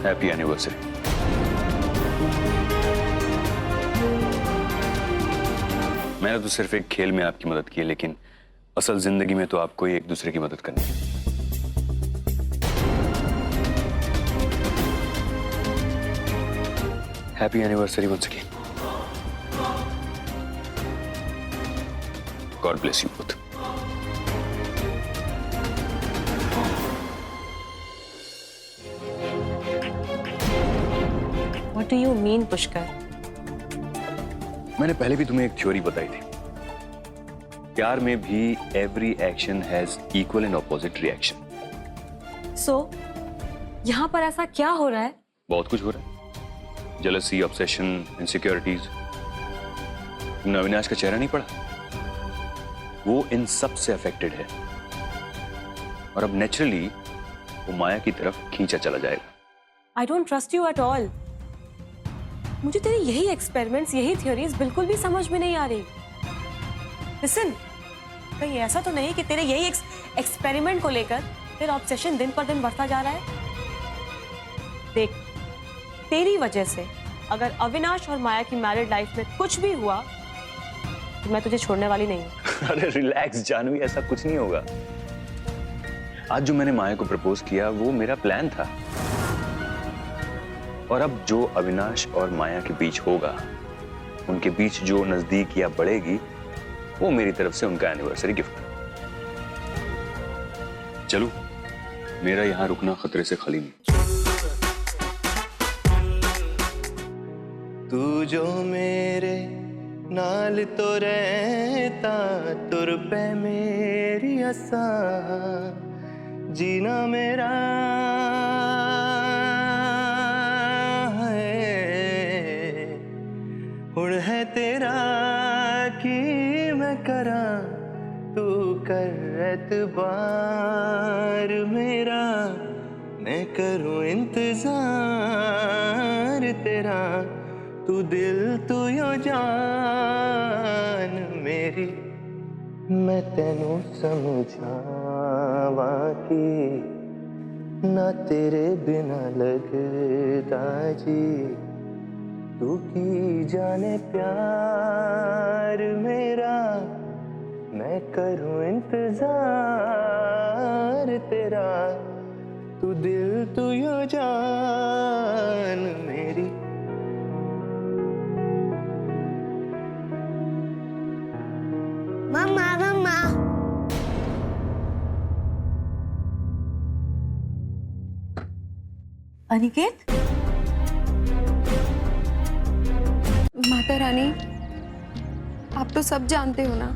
Happy anniversary. मैंने तो सिर्फ एक खेल में आपकी मदद की है, लेकिन असल जिंदगी में तो आपको ही एक दूसरे की मदद करनी है। Happy anniversary once again. God bless you both. What do you mean, Pushkar? मैंने पहले भी तुम्हें एक थ्योरी बताई थी। प्यार में भी every action has equal and opposite reaction. So, यहाँ पर ऐसा क्या हो रहा है? बहुत कुछ हो रहा है। Jealousy, obsession, insecurities. तुमने अविनाश का चेहरा नहीं पढ़ा? वो इन सब से अफेक्टेड है और अब नेचुरली वो माया की तरफ खींचा चला जाएगा। I don't trust you at all. मुझे तेरी यही एक्सपेरिमेंट्स, यही थ्योरीज बिल्कुल भी समझ में नहीं आ रही। Listen, कहीं ऐसा तो नहीं कि तेरे यही एक्सपेरिमेंट को लेकर तेरा ऑब्सेशन दिन पर दिन बढ़ता जा रहा है? देख, तेरी वजह से अगर अविनाश और माया की मैरिड लाइफ में कुछ भी हुआ तो मैं तुझे छोड़ने वाली नहीं हूं। अरे रिलैक्स जानवी, ऐसा कुछ नहीं होगा। आज जो मैंने माया को प्रपोज किया वो मेरा प्लान था, और अब जो अविनाश और माया के बीच होगा, उनके बीच जो नजदीकियां बढ़ेगी, वो मेरी तरफ से उनका एनिवर्सरी गिफ्ट। चलो, मेरा यहां रुकना खतरे से खाली नहीं। तू जो मेरे नाल तो रहता, तुर पे मेरी असा जीना मेरा है, हुण है तेरा की मैं करा, तू कर एतबार मेरा, मैं करूं इंतजार तेरा, तू दिल तू यो जान मेरी, मैं तेनू समझावा कि ना तेरे बिना लगदा जी, तू की जाने प्यार मेरा, मैं करूं इंतजार तेरा, तू दिल तू यो जान मेरी। मम्मा मम्मा अनिकेत, माता रानी, आप तो सब जानते हो ना,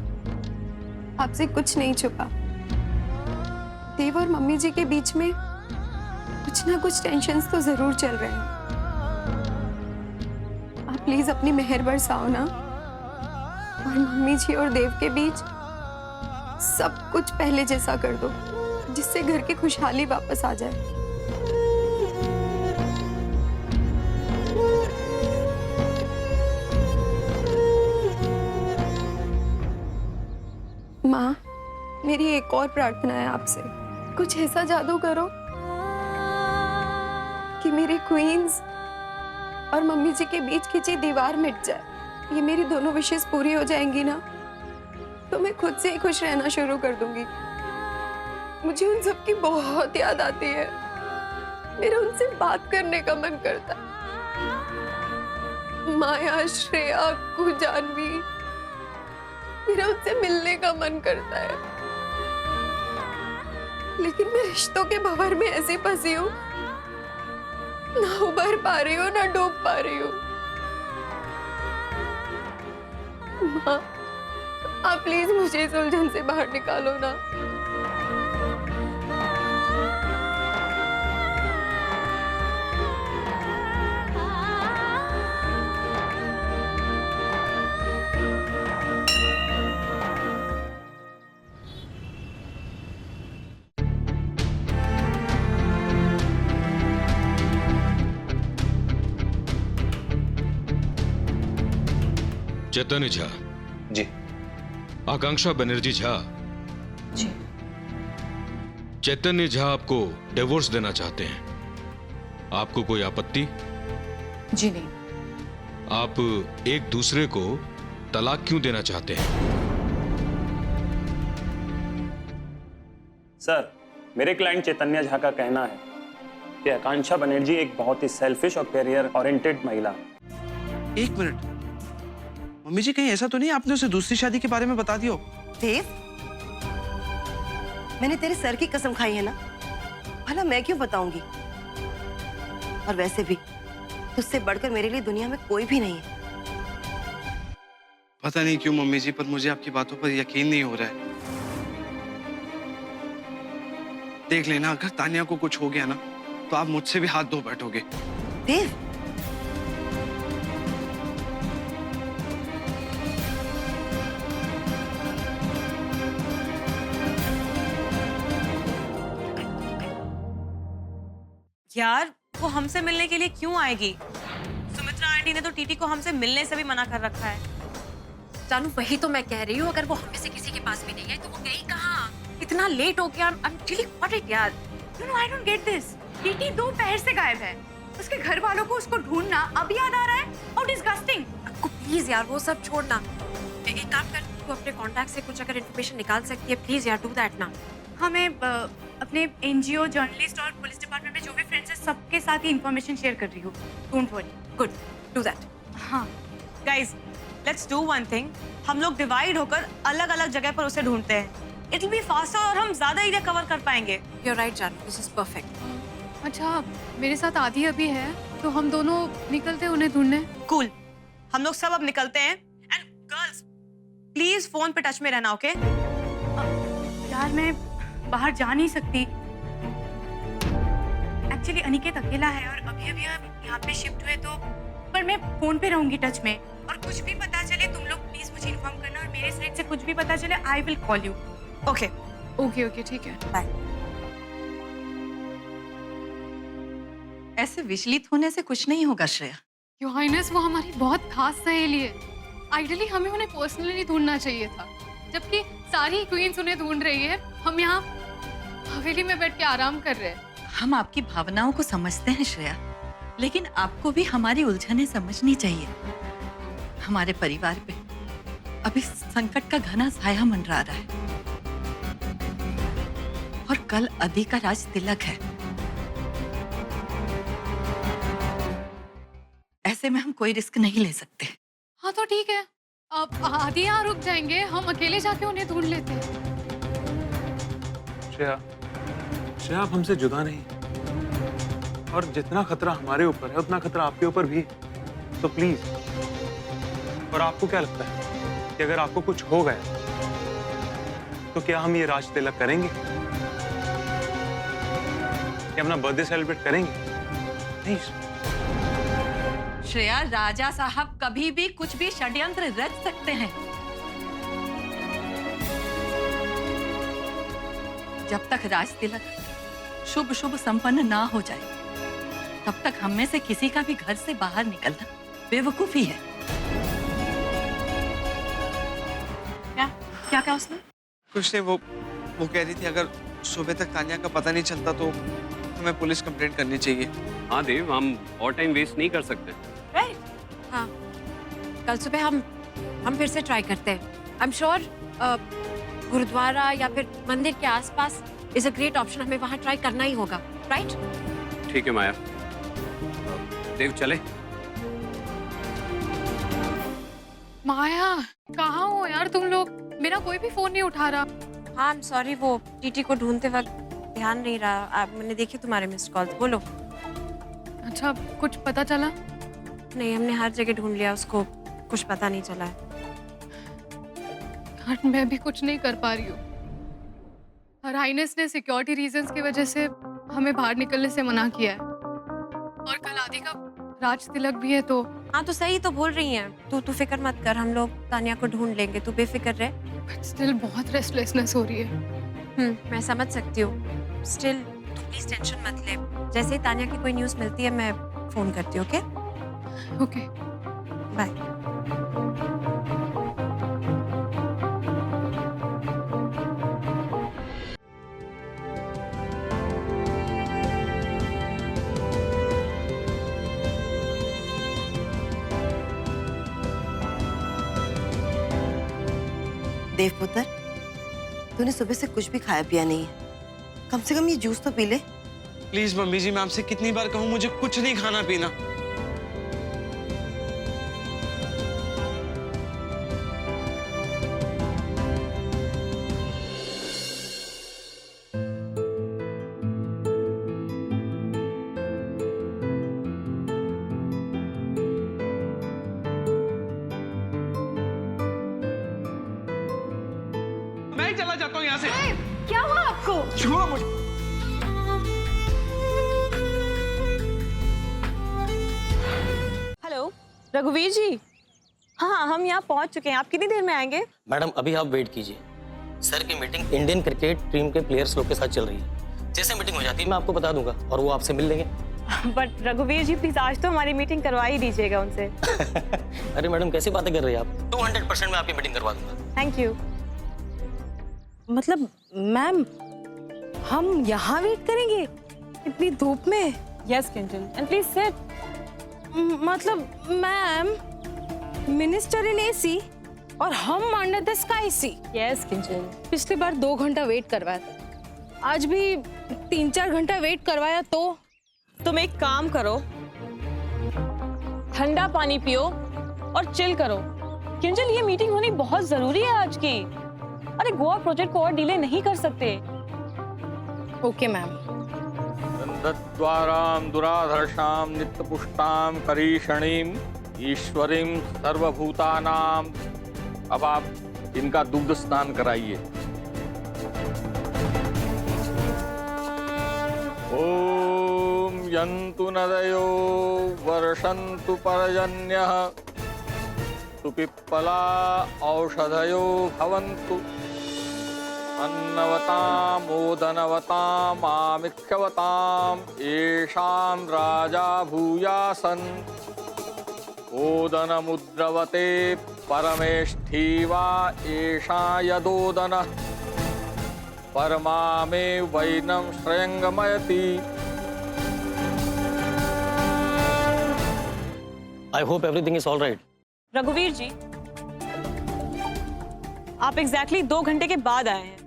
आपसे कुछ नहीं छुपा। देव और मम्मी जी के बीच में कुछ ना कुछ टेंशन्स तो जरूर चल रहे हैं। आप प्लीज अपनी मेहर बरसाओ ना, और मम्मी जी और देव के बीच सब कुछ पहले जैसा कर दो, जिससे घर की खुशहाली वापस आ जाए। माँ, मेरी एक और प्रार्थना है आपसे, कुछ ऐसा जादू करो कि मेरी क्वींस और मम्मी जी के बीच खिंची दीवार मिट जाए। ये मेरी दोनों विशेष पूरी हो जाएंगी ना, तो मैं खुद से ही खुश रहना शुरू कर दूंगी। मुझे उन सब की बहुत याद आती है, मेरा उनसे बात करने का मन करता है। माया, श्रेया, कु, जानवी, मेरा उनसे मिलने का मन करता है, लेकिन मैं रिश्तों के भंवर में ऐसी फंसी हूँ, ना उबर पा रही हूँ ना डूब पा रही हूँ। माँ, आप प्लीज मुझे इस उलझन से बाहर निकालो ना। चैतन्य झा। जी। आकांक्षा बनर्जी झा। जी। चैतन्य झा आपको डिवोर्स देना चाहते हैं। आपको कोई आपत्ति? जी नहीं। आप एक दूसरे को तलाक क्यों देना चाहते हैं? सर, मेरे क्लाइंट चैतन्य झा का कहना है कि आकांक्षा बनर्जी एक बहुत ही सेल्फिश और करियर ओरिएंटेड महिला है। एक मिनट, मम्मी जी कहीं ऐसा तो नहीं आपने उसे दूसरी शादी के बारे में बता दिया हो? देव, मैंने तेरे सर की कसम खाई है ना, भला मैं क्यों बताऊंगी? और वैसे भी तुझसे बढ़कर मेरे लिए दुनिया में कोई भी नहीं है। पता नहीं क्यों मम्मी जी, पर मुझे आपकी बातों पर यकीन नहीं हो रहा है। देख लेना, अगर तानिया को कुछ हो गया ना तो आप मुझसे भी हाथ धो बैठोगे। देव, यार वो हमसे मिलने के लिए क्यों आएगी? सुमित्रा आंटी ने तो टीटी को हमसे मिलने से भी मना कर रखा है। जानू, वही तो मैं कह रही हूँ, अगर वो हम में से किसी के पास भी नहीं है तो वो गई कहाँ? इतना लेट हो गया। I'm really worried यार। No, I don't get this. TT दोपहर से गायब है। उसके घर वालों को उसको ढूंढना अब याद आ रहा है? How disgusting! आपको प्लीज यार वो सब छोड़ना। एक काम कर, तू अपने कॉन्टैक्ट से कुछ अगर इन्फॉर्मेशन निकाल सकती है प्लीज यार, डू दैट ना। हाँ, मैं अपने एनजीओ, जर्नलिस्ट और पुलिस डिपार्टमेंट में जो भी फ्रेंड्स हैं सबके साथ ही इन्फॉर्मेशन शेयर कर रही हूँ। Don't worry. Good, do that. हाँ guys, let's do one thing. हम लोग डिवाइड होकर अलग अलग जगह पर उसे ढूंढते हैं। इट विल बी फास्टर और हम ज्यादा एरिया कवर कर पाएंगे। यू आर राइट जानू, दिस इज परफेक्ट। अच्छा, मेरे साथ आदि अभी है तो हम दोनों निकलते हैं उन्हें ढूंढने। कूल, हम लोग सब अब निकलते हैं। एंड गर्ल्स, प्लीज फोन पे टच में रहना, ओके? यार मैं बाहर जा नहीं सकती। एक्चुअली अनिकेत अकेला है और अभी अभी हम यहाँ पे शिफ्ट हुए तो, पर मैं फोन पे रहूंगी टच में। और कुछ भी पता चले तुम लोग प्लीज मुझे इन्फॉर्म करना, और मेरे साइड से कुछ भी पता चले I will call you. Okay okay okay, ठीक है, बाय। ऐसे विचलित होने से कुछ नहीं होगा श्रेया। योर हाइनेस, वो हमारी बहुत खास सहेली है। आइडियली हमें उन्हें पर्सनली ढूंढना चाहिए था, जबकि सारी क्वींस उन्हें ढूंढ रही है। हम यहाँ हवेली में बैठ के आराम कर रहे हैं। हम आपकी भावनाओं को समझते हैं श्रेया, लेकिन आपको भी हमारी उलझनें समझनी चाहिए। हमारे परिवार पे अभी संकट का घना साया मंडरा रहा है और कल अदी का राज तिलक है। ऐसे में हम कोई रिस्क नहीं ले सकते। हाँ तो ठीक है, अब आदि यहाँ रुक जाएंगे, हम अकेले जाके उन्हें ढूंढ लेते हैं। श्रेया, आप हमसे जुदा नहीं, और जितना खतरा हमारे ऊपर है उतना खतरा आपके ऊपर भी है। तो प्लीज, और आपको क्या लगता है कि अगर आपको कुछ हो गया तो क्या हम ये राज तिलक करेंगे? क्या अपना बर्थडे सेलिब्रेट करेंगे? नहीं श्रेया, राजा साहब कभी भी कुछ भी षड्यंत्र रच सकते हैं। जब तक राज तिलक शुभ शुभ संपन्न ना हो जाए, तब तक हम में से किसी का भी घर से बाहर निकलना बेवकूफी है। क्या कहा उसने? कुछ नहीं, वो कह रही थी अगर सुबह तक तानिया का पता नहीं चलता तो हमें पुलिस कंप्लेंट करनी चाहिए। हाँ देव, हम और टाइम वेस्ट नहीं कर सकते। राइट? हाँ, कल सुबह हम फिर से ट्राई करते हैं। आई एम श्योर गुरुद्वारा या फिर मंदिर के आसपास इज अ ग्रेट ऑप्शन। हमें वहां ट्राई करना ही होगा, राइट? ठीक है माया, देव चले। माया, कहाँ हो यार तुम लोग? मेरा कोई भी फोन नहीं उठा रहा। हाँ, आई एम सॉरी, वो टीटी को ढूंढते वक्त ध्यान नहीं रहा। मैंने देखे तुम्हारे मिस्ड कॉल्स। बोलो। अच्छा, कुछ पता चला? नहीं, हमने हर जगह ढूंढ लिया, उसको कुछ पता नहीं चला है। यार मैं भी कुछ नहीं कर पा रही हूँ। हर हाइनेस ने सिक्योरिटी रीजंस की वजह से हमें बाहर निकलने से मना किया है, और कल आदि का राज तिलक भी है तो। हाँ तो सही तो बोल रही हैं। तू फिक्र मत कर, हम लोग तानिया को ढूंढ लेंगे, तू बेफिक्र रह। बट स्टिल बहुत रेस्टलेसनेस हो रही है। मैं समझ सकती हूँ। स्टिल तू प्लीज टेंशन मत ले। जैसे ही तानिया की कोई न्यूज़ मिलती है मैं फोन करती हूँ। Okay okay, bye. देव पुत्र, तूने सुबह से कुछ भी खाया पिया नहीं है, कम से कम ये जूस तो पी ले। प्लीज मम्मी जी, मैं आपसे कितनी बार कहूँ, मुझे कुछ नहीं खाना पीना। मैं ही चला जाता हूँ यहाँ से। क्या हुआ आपको? छोड़ो मुझे। हेलो रघुवीर जी, हाँ हम यहाँ पहुँच चुके हैं। आप कितनी देर में आएंगे? मैडम अभी आप वेट कीजिए। सर की मीटिंग इंडियन क्रिकेट टीम के प्लेयर्स लोग के साथ चल रही है। जैसे मीटिंग हो जाती है मैं आपको बता दूंगा और वो आपसे मिल लेंगे। बट रघुवीर जी प्लीज आज तो हमारी मीटिंग करवा ही दीजिएगा उनसे। अरे मैडम कैसी बातें कर रही हैं आप? 200% मैं आपकी मीटिंग करवा दूंगा। Thank you. मतलब मैम हम यहाँ वेट करेंगे इतनी धूप में? Yes Kinjal, and please sit. मतलब मैम, मिनिस्टर इन एसी और हम अंडर द स्काई सी। यस किंजल, पिछली बार 2 घंटा वेट करवाया था, आज भी 3-4 घंटा वेट करवाया तो तुम एक काम करो, ठंडा पानी पियो और चिल करो। किंजल ये मीटिंग होनी बहुत जरूरी है आज की। अरे गोवा प्रोजेक्ट को और डिले नहीं कर सकते। Okay ma'am. द्वारां दुराधर्षां नित्यपुष्टां करीषणीं ईश्वरीं सर्वभूतानां। अब आप इनका दुग्ध स्नान कराइए। ओम यन्तु नदयो वर्षन्तु पर्जन्यः सुपिप्पला औषधयो भवन्तु। अन्नवतां मोदनवतां आमिथ्यवतां येषां राजा भूयासन्। ओदनमुद्रवते परमेष्ठीवा येषा यदोदनः। परमामे वैनं श्रेयंगमयति। I hope everything is all right. रघुवीर जी आप एग्जैक्टली 2 घंटे के बाद आए हैं,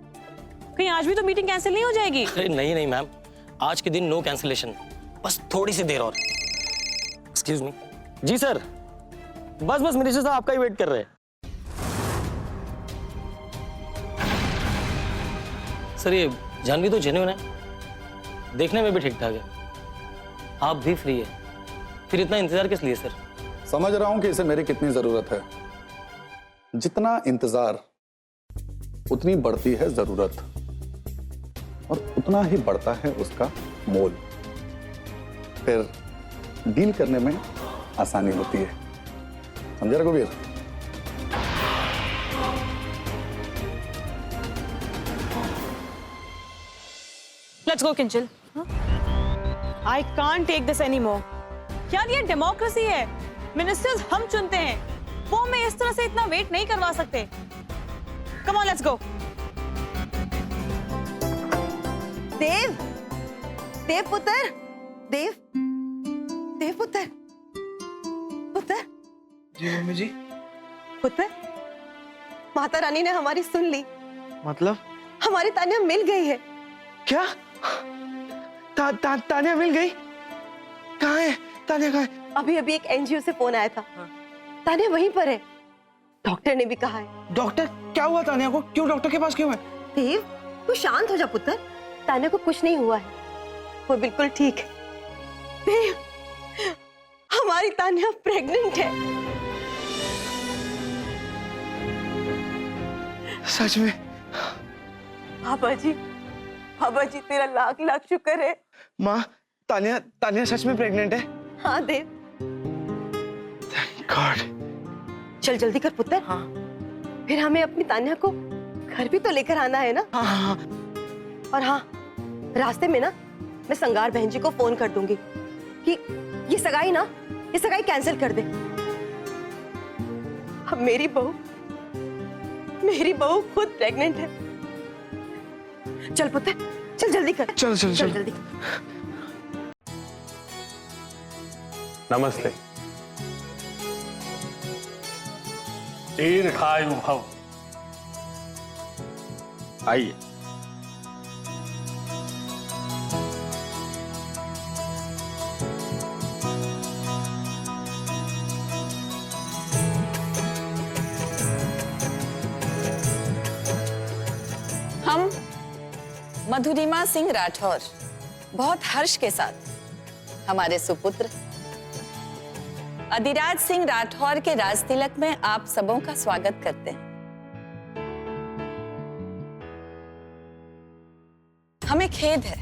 कहीं आज भी तो मीटिंग कैंसिल नहीं हो जाएगी? अरे नहीं नहीं मैम, आज के दिन नो कैंसिलेशन, बस थोड़ी सी देर और। Excuse me. जी सर, बस मिनिस्टर साहब आपका ही वेट कर रहे हैं। सर ये जानवी तो जेन्युइन है, देखने में भी ठीक ठाक है, आप भी फ्री है, फिर इतना इंतजार किस लिए सर? समझ रहा हूं कि इसे मेरी कितनी जरूरत है। जितना इंतजार उतनी बढ़ती है जरूरत और उतना ही बढ़ता है उसका मोल। फिर डील करने में आसानी होती है। समझे रघुवीर? Let's go Kinjal. I can't take this any more. यार ये डेमोक्रेसी है, मिनिस्टर्स हम चुनते हैं, वो हमें इस तरह से इतना वेट नहीं करवा सकते। Come on let's go. देव, देव पुत्र, देव, देव पुत्र, पुत्र। जी मम्मी जी। पुत्र, माता रानी ने हमारी सुन ली। मतलब? हमारी तानिया मिल गई है। क्या? तानिया मिल गई? कहाँ है तानिया? कहाँ है? अभी अभी एक एनजीओ से फोन आया था। तानिया वहीं पर है, डॉक्टर ने भी कहा है। डॉक्टर? क्या हुआ तानिया को? क्यों डॉक्टर के पास क्यों है? देव तू शांत हो जा पुत्र, तानिया को कुछ नहीं हुआ है, वो बिल्कुल ठीक है। देव, हमारी तानिया प्रेग्नेंट है। सच में? बाबा जी तेरा लाख लाख शुक्र है। माँ, तानिया सच में प्रेग्नेंट है? हाँ देव। Thank God। चल जल्दी कर पुत्र। हाँ। फिर हमें अपनी तानिया को घर भी तो लेकर आना है ना। हाँ। और हाँ, रास्ते में ना मैं संगार बहन जी को फोन कर दूंगी कि ये सगाई कैंसिल कर दे। अब मेरी बहू खुद प्रेग्नेंट है। चल पुत्र, चल जल्दी कर। चल जल्दी। नमस्ते। दीर्घायु भव। आइए। हम मधुरिमा सिंह राठौर बहुत हर्ष के साथ हमारे सुपुत्र अधिराज सिंह राठौर के राज तिलक में आप सबों का स्वागत करते हैं। हमें खेद है,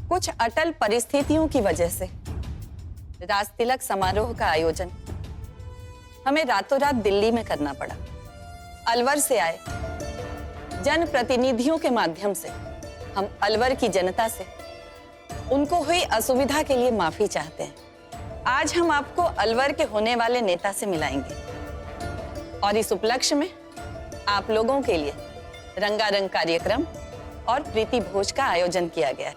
कुछ अटल परिस्थितियों की वजह से राज तिलक समारोह का आयोजन हमें रातों रात दिल्ली में करना पड़ा। अलवर से आए जनप्रतिनिधियों के माध्यम से हम अलवर की जनता से उनको हुई असुविधा के लिए माफी चाहते हैं। आज हम आपको अलवर के होने वाले नेता से मिलाएंगे और इस उपलक्ष्य में आप लोगों के लिए रंगारंग कार्यक्रम और प्रीति भोज का आयोजन किया गया है।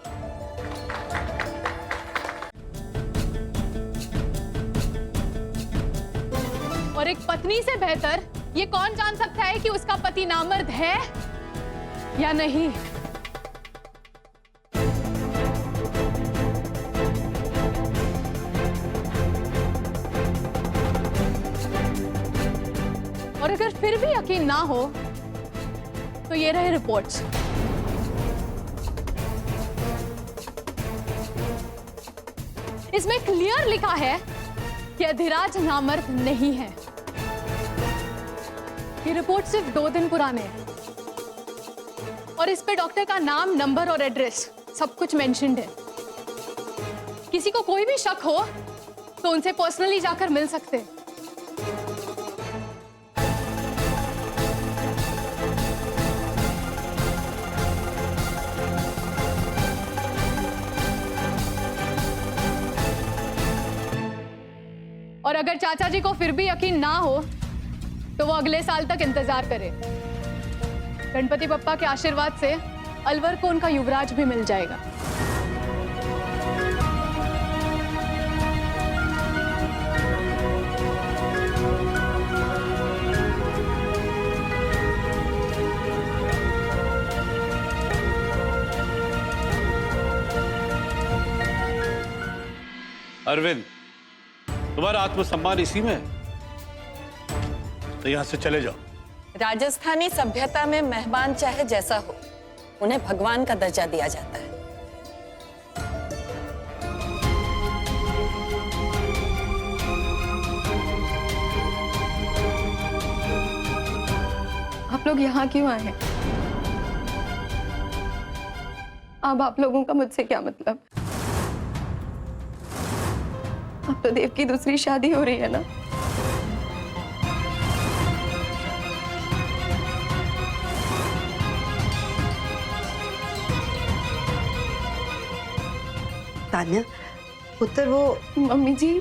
और एक पत्नी से बेहतर ये कौन जान सकता है कि उसका पति नामर्द है या नहीं। और अगर फिर भी यकीन ना हो तो ये रहे रिपोर्ट्स। इसमें क्लियर लिखा है कि अधिराज नामर्द नहीं है। ये रिपोर्ट सिर्फ 2 दिन पुराने हैं और इस पे डॉक्टर का नाम, नंबर और एड्रेस सब कुछ मेंशन्ड है। किसी को कोई भी शक हो तो उनसे पर्सनली जाकर मिल सकते हैं। और अगर चाचा जी को फिर भी यकीन ना हो तो वो अगले साल तक इंतजार करे। गणपति बप्पा के आशीर्वाद से अलवर को उनका युवराज भी मिल जाएगा। अरविंद, तुम्हारा आत्मसम्मान इसी में है, तो यहां से चले जाओ। राजस्थानी सभ्यता में मेहमान चाहे जैसा हो, उन्हें भगवान का दर्जा दिया जाता है। आप लोग यहाँ क्यों आए हैं? अब आप लोगों का मुझसे क्या मतलब? अब तो देव की दूसरी शादी हो रही है ना? तान्या पुत्र, वो मम्मी जी,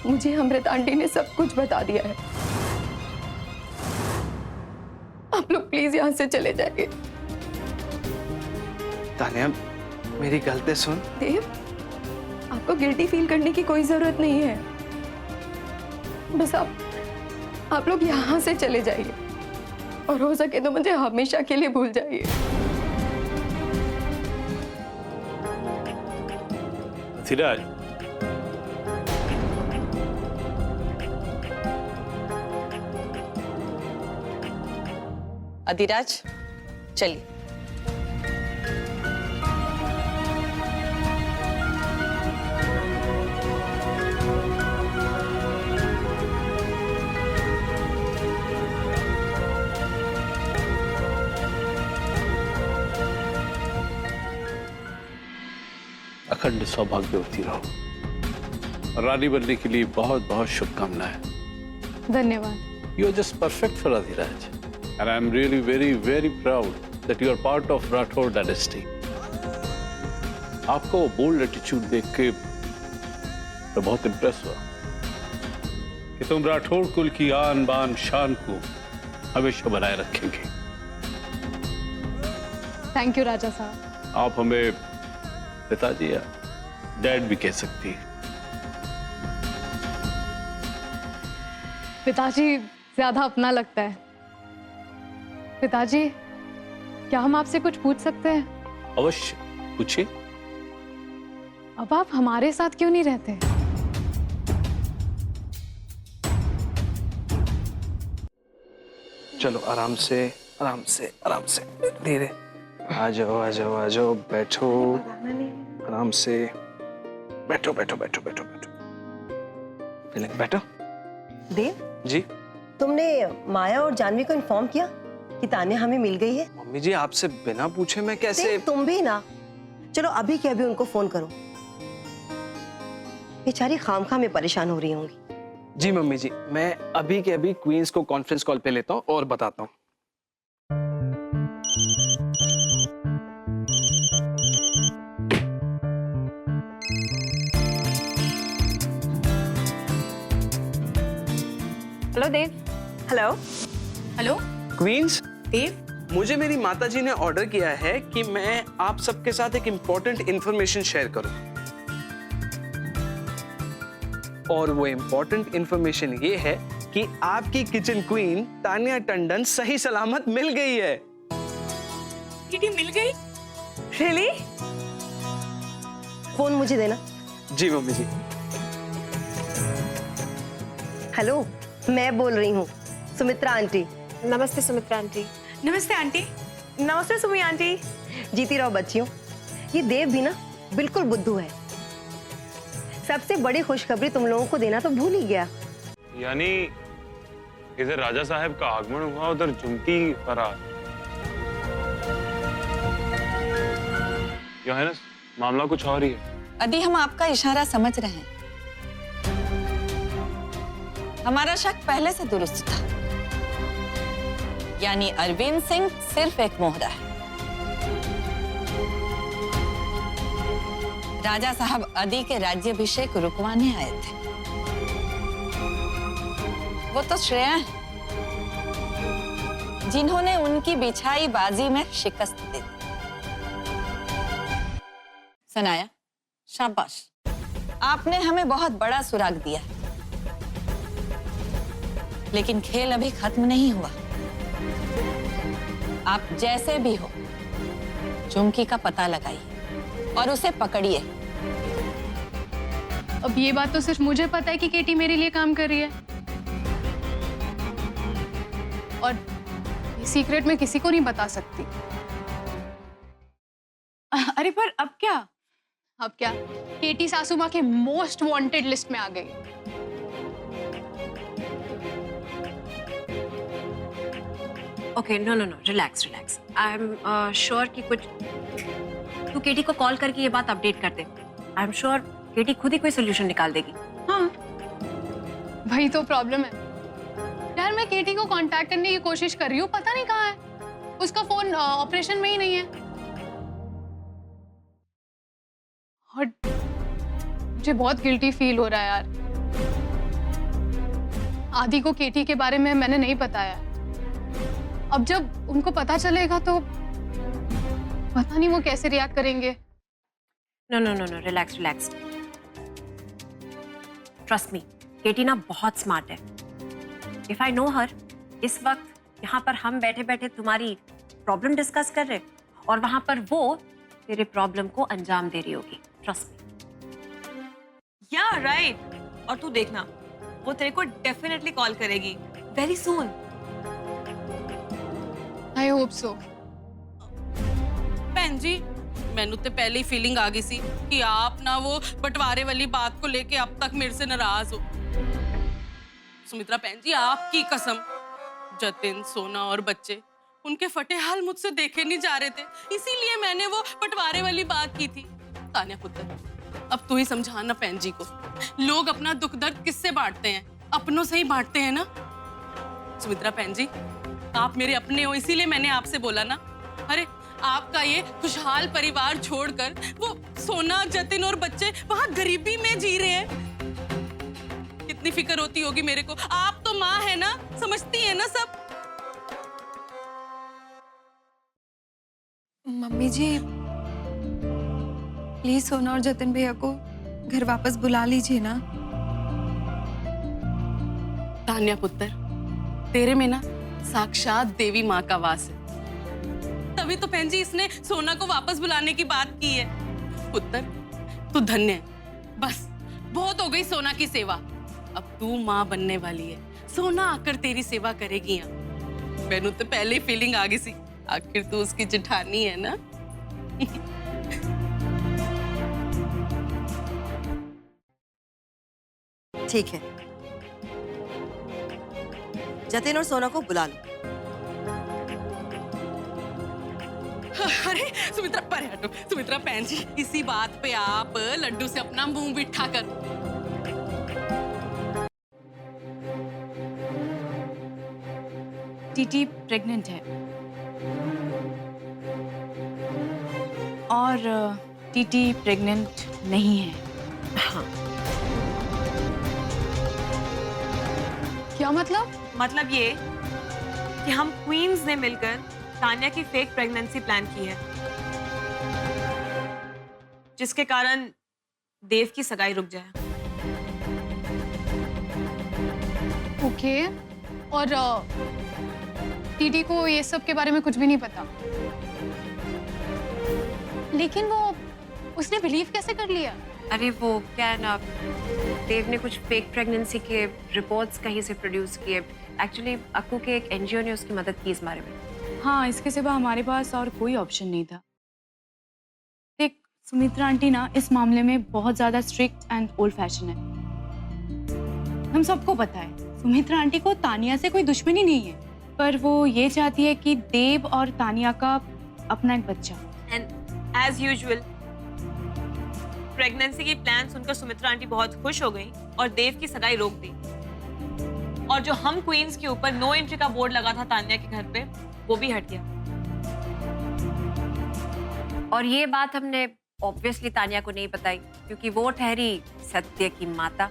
मुझे अमृत आंटी ने सब कुछ बता दिया है। आप लोग प्लीज यहाँ से चले जाइए। तान्या, मेरी गलती सुन। देव, आपको गिल्टी फील करने की कोई जरूरत नहीं है। बस आप लोग यहाँ से चले जाइए और हो सके तो मुझे हमेशा के लिए भूल जाइए। अधिराज, अधिराज चलिए। अखंड सौभाग्यवती रहो। रानी बनने के लिए बहुत बहुत शुभकामनाएं। धन्यवाद। You are just perfect for Adhiraj, and I am really very proud that you are part of Rathore dynasty. आपको बोल्ड एटीट्यूड देख के मैं बहुत इम्प्रेस हुआ कि तुम राठौड़ कुल की आन बान शान को हमेशा बनाए रखेंगे। थैंक यू राजा साहब। आप हमें पिताजी या डैड भी कह सकती हैं। पिताजी ज्यादा अपना लगता है। पिताजी, क्या हम आपसे कुछ पूछ सकते हैं? अवश्य पूछिए। अब आप हमारे साथ क्यों नहीं रहते? चलो आराम से आराम से आराम से, धीरे। आ जाओ आ जाओ आ जाओ, बैठो आराम से, बैठो बैठो बैठो बैठो बैठो, पहले बैठो। देव जी तुमने माया और जानवी को इन्फॉर्म किया कि तान्या हमें मिल गई है? मम्मी जी आपसे बिना पूछे मैं कैसे? देव तुम भी ना, चलो अभी के अभी उनको फोन करो, बेचारी खामखा में परेशान हो रही होंगी। जी मम्मी जी, मैं अभी के अभी क्वींस को कॉन्फ्रेंस कॉल पे लेता हूँ और बताता हूँ। हेलो देव। हेलो हेलो क्वींस, देव, मुझे मेरी माताजी ने ऑर्डर किया है कि मैं आप सबके साथ एक इम्पोर्टेंट इंफॉर्मेशन शेयर करूं, और वो इम्पोर्टेंट इंफॉर्मेशन ये है कि आपकी किचन क्वीन तान्या टंडन सही सलामत मिल गई है। किटी मिल गई? रियली? फोन मुझे देना। जी मम्मी जी। हेलो, मैं बोल रही हूँ, सुमित्रा आंटी। नमस्ते सुमित्रा आंटी। नमस्ते आंटी। नमस्ते सुमी आंटी। जीती रहो बच्चियों। ये देव भी ना बिल्कुल बुद्धू है, सबसे बड़ी खुशखबरी तुम लोगों को देना तो भूल ही गया। यानी इधर राजा साहब का आगमन हुआ, उधर झुमकी फरार। योर हाइनेस, मामला कुछ और ही है। अदी हम आपका इशारा समझ रहे हैं, हमारा शक पहले से दुरुस्त था, यानी अरविंद सिंह सिर्फ एक मोहरा है। राजा साहब अदी के राज्याभिषेक रुकवाने आए थे। वो तो श्रेया है, जिन्होंने उनकी बिछाई बाजी में शिकस्त दे दी। सनाया, शाबाश, आपने हमें बहुत बड़ा सुराग दिया, लेकिन खेल अभी खत्म नहीं हुआ। आप जैसे भी हो झुमकी का पता लगाइए और उसे पकड़िए। अब ये बात तो सिर्फ मुझे पता है कि केटी मेरे लिए काम कर रही है, और ये सीक्रेट मैं किसी को नहीं बता सकती। अरे पर अब क्या? अब क्या? केटी सासू माँ के मोस्ट वांटेड लिस्ट में आ गई। Okay, no no no, relax relax. I am sure कि कुछ तू केटी को कॉल करके ये बात अपडेट कर दे। आई एम श्योर केटी खुद ही कोई सोल्यूशन निकाल देगी। हाँ, वही तो प्रॉब्लम है यार। मैं केटी को कांटेक्ट करने की कोशिश कर रही हूँ, पता नहीं कहाँ है। उसका फोन ऑपरेशन में ही नहीं है, और मुझे बहुत गिल्टी फील हो रहा है यार। आदि को केटी के बारे में मैंने नहीं बताया। अब जब उनको पता चलेगा तो पता नहीं वो कैसे रिएक्ट करेंगे। No no no no, relax relax. Trust me, Katie ना बहुत स्मार्ट है। इफ आई नो हर, इस वक्त यहाँ पर हम बैठे बैठे तुम्हारी प्रॉब्लम डिस्कस कर रहे, और वहां पर वो तेरे प्रॉब्लम को अंजाम दे रही होगी। Trust me. या राइट। और तू देखना, वो तेरे को डेफिनेटली कॉल करेगी very soon. I hope so. भैन जी, मैनू तो पहले ही फीलिंग आ गई सी कि आप ना वो बंटवारे वाली बात को लेके अब तक मेरे से नाराज हो। सुमित्रा भैन जी, आपकी कसम, जतिन, सोना और बच्चे, उनके फटे हाल मुझसे देखे नहीं जा रहे थे, इसीलिए मैंने वो बंटवारे वाली बात की थी। तान्या पुत्र, अब तू ही समझा ना भैन जी को, लोग अपना दुख दर्द किससे बांटते हैं? अपनों से ही बांटते हैं ना। सुमित्रा भैन जी, आप मेरे अपने हो, इसीलिए मैंने आपसे बोला ना। अरे आपका ये खुशहाल परिवार छोड़कर वो सोना, जतिन और बच्चे वहां गरीबी में जी रहे हैं। कितनी फिक्र होती होगी मेरे को। आप तो माँ है ना, समझती है ना सब। मम्मी जी, प्लीज सोना और जतिन भैया को घर वापस बुला लीजिए ना। तान्या पुत्र, तेरे में ना साक्षात देवी माँ का वास है, तभी तो बहन जी इसने सोना को वापस बुलाने की बात की है। पुत्र तू धन्य है, बस बहुत हो गई सोना की सेवा। अब तू माँ बनने वाली है, सोना आकर तेरी सेवा करेगी यहाँ। मैनू तो पहले ही फीलिंग आ गई सी, आखिर तू उसकी जेठानी है ना। ठीक है, जतिन और सोना को बुला लो। अरे सुमित्रा पर हटो। सुमित्रा बहन जी, इसी बात पे आप लड्डू से अपना मुंह बिठा करो। टीटी प्रेग्नेंट है और टीटी प्रेग्नेंट नहीं है। हाँ। क्या मतलब? मतलब ये कि हम क्वींस ने मिलकर तान्या की फेक प्रेगनेंसी प्लान की है, जिसके कारण देव की सगाई रुक जाए। ओके, और टीटी को ये सब के बारे में कुछ भी नहीं पता, लेकिन वो उसने बिलीव कैसे कर लिया? अरे वो क्या है ना, देव ने कुछ फेक प्रेगनेंसी के रिपोर्ट्स कहीं से प्रोड्यूस किए। एक्चुअली अक्कू के एक एनजीओ ने उसकी मदद की इस बारे में। हाँ, इसके सिवा हमारे पास और कोई ऑप्शन नहीं था। देख, सुमित्रा आंटी ना इस मामले में बहुत ज्यादा स्ट्रिक्ट एंड ओल्ड फैशन है। हम सबको पता है सुमित्रा आंटी को तानिया से कोई दुश्मनी नहीं है, पर वो ये चाहती है कि देव और तानिया का अपना एक बच्चा। एंड एज यूजुअल प्रेगनेंसी की प्लान सुनकर सुमित्रा आंटी बहुत खुश हो गई और देव की सगाई रोक दी। और जो हम क्वींस के ऊपर नो एंट्री का बोर्ड लगा था तान्या के घर पे, वो भी हट गया। और ये बात हमने ऑब्वियसली तानिया को नहीं बताई, क्योंकि वो ठहरी सत्य की माता।